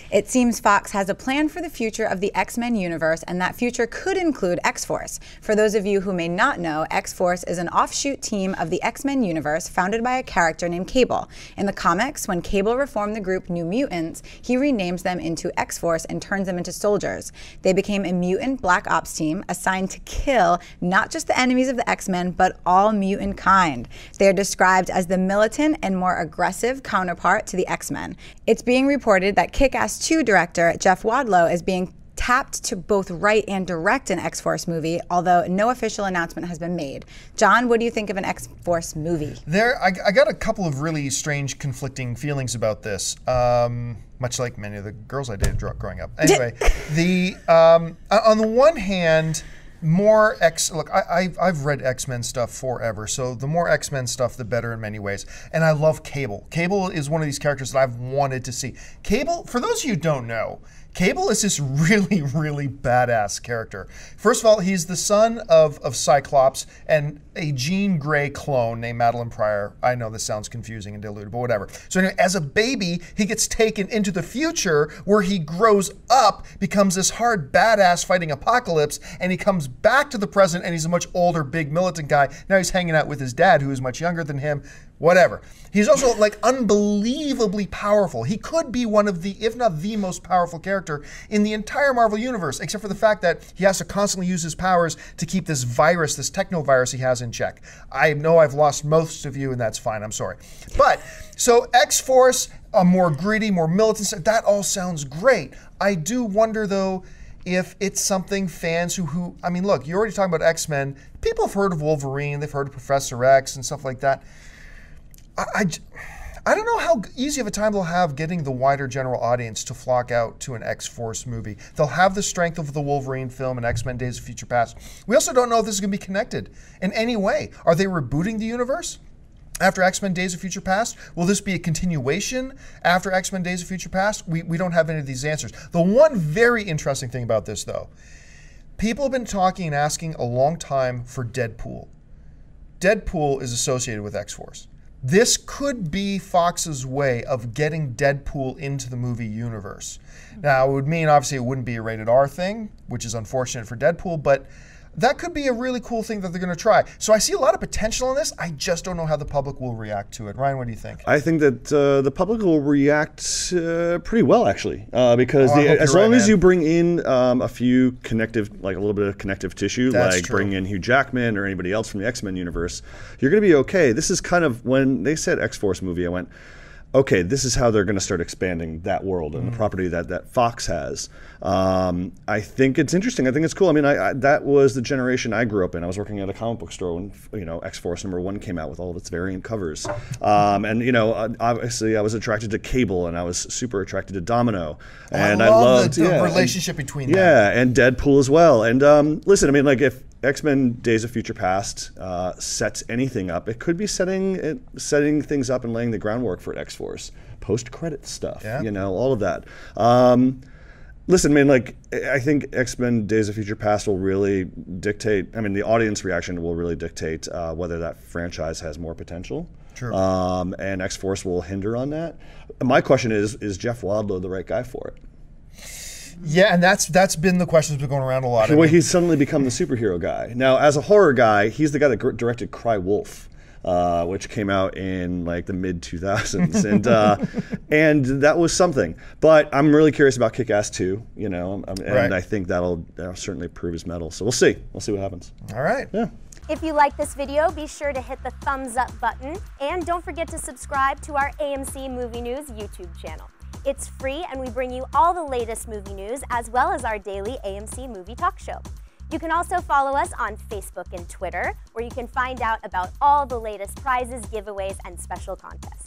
It seems Fox has a plan for the future of the X-Men universe, and that future could include X-Force. For those of you who may not know, X-Force is an offshoot team of the X-Men universe founded by a character named Cable. In the comics, when Cable reformed the group New Mutants, he renames them into X-Force and turns them into soldiers. They became a mutant black ops team assigned to kill not just the enemies of the X-Men, but all mutant kind. They are described as the militant and more aggressive counterpart to the X-Men. It's being reported that Kick-Ass 2 director Jeff Wadlow is being tapped to both write and direct an X-Force movie, although no official announcement has been made. John, what do you think of an X-Force movie? I got a couple of really strange, conflicting feelings about this, much like many of the girls I dated growing up. Anyway, on the one hand, look, I've read X-Men stuff forever, so the more X-Men stuff, the better in many ways. And I love Cable. Cable is one of these characters that I've wanted to see. Cable, for those of you who don't know, Cable is this really, really badass character. First of all, he's the son of Cyclops and a Jean Grey clone named Madeline Pryor. I know this sounds confusing and diluted, but whatever. So anyway, as a baby, he gets taken into the future where he grows up, becomes this hard badass fighting Apocalypse, and he comes back to the present and he's a much older, big militant guy. Now he's hanging out with his dad, who is much younger than him. Whatever. He's also like unbelievably powerful. He could be one of the, if not the most powerful character in the entire Marvel Universe, except for the fact that he has to constantly use his powers to keep this virus, this techno-virus he has in check. I know I've lost most of you, and that's fine. I'm sorry. But, so X-Force, a more gritty, more militant, that all sounds great. I do wonder, though, if it's something fans who I mean, look, you're already talking about X-Men. People have heard of Wolverine. They've heard of Professor X and stuff like that. I don't know how easy of a time they'll have getting the wider general audience to flock out to an X-Force movie. They'll have the strength of the Wolverine film and X-Men Days of Future Past. We also don't know if this is going to be connected in any way. Are they rebooting the universe after X-Men Days of Future Past? Will this be a continuation after X-Men Days of Future Past? We don't have any of these answers. The one very interesting thing about this, though, people have been talking and asking a long time for Deadpool. Deadpool is associated with X-Force. This could be Fox's way of getting Deadpool into the movie universe. Now, it would mean, obviously, it wouldn't be a rated R thing, which is unfortunate for Deadpool, but that could be a really cool thing that they're going to try. So I see a lot of potential in this. I just don't know how the public will react to it. Ryan, what do you think? I think that the public will react pretty well, actually, because as long as you bring in a few connective, like a little bit of connective tissue, bring in Hugh Jackman or anybody else from the X-Men universe, you're going to be okay. This is kind of, when they said X-Force movie, I went, okay, this is how they're going to start expanding that world and the property that Fox has. I think it's interesting. I think it's cool. I mean, that was the generation I grew up in. I was working at a comic book store when X-Force #1 came out with all of its variant covers. And obviously I was attracted to Cable, and I was super attracted to Domino. And I loved the relationship between them. Yeah, and Deadpool as well. And listen, I mean, like, if X-Men Days of Future Past sets anything up, it could be setting things up and laying the groundwork for X-Force. Post-credit stuff, all of that. Listen, I mean, like, I think X-Men Days of Future Past will really dictate, I mean, the audience reaction will really dictate whether that franchise has more potential. True. And X-Force will hinder on that. My question is Jeff Wadlow the right guy for it? Yeah, and that's been the question that's been going around a lot. Well, he's suddenly become the superhero guy. Now, as a horror guy, he's the guy that directed Cry Wolf, which came out in like the mid-2000s, and that was something. But I'm really curious about Kick-Ass 2, and I think that'll certainly prove his mettle. So we'll see. We'll see what happens. All right. Yeah. If you like this video, be sure to hit the thumbs up button, and don't forget to subscribe to our AMC Movie News YouTube channel. It's free, and we bring you all the latest movie news, as well as our daily AMC Movie Talk Show. You can also follow us on Facebook and Twitter, where you can find out about all the latest prizes, giveaways, and special contests.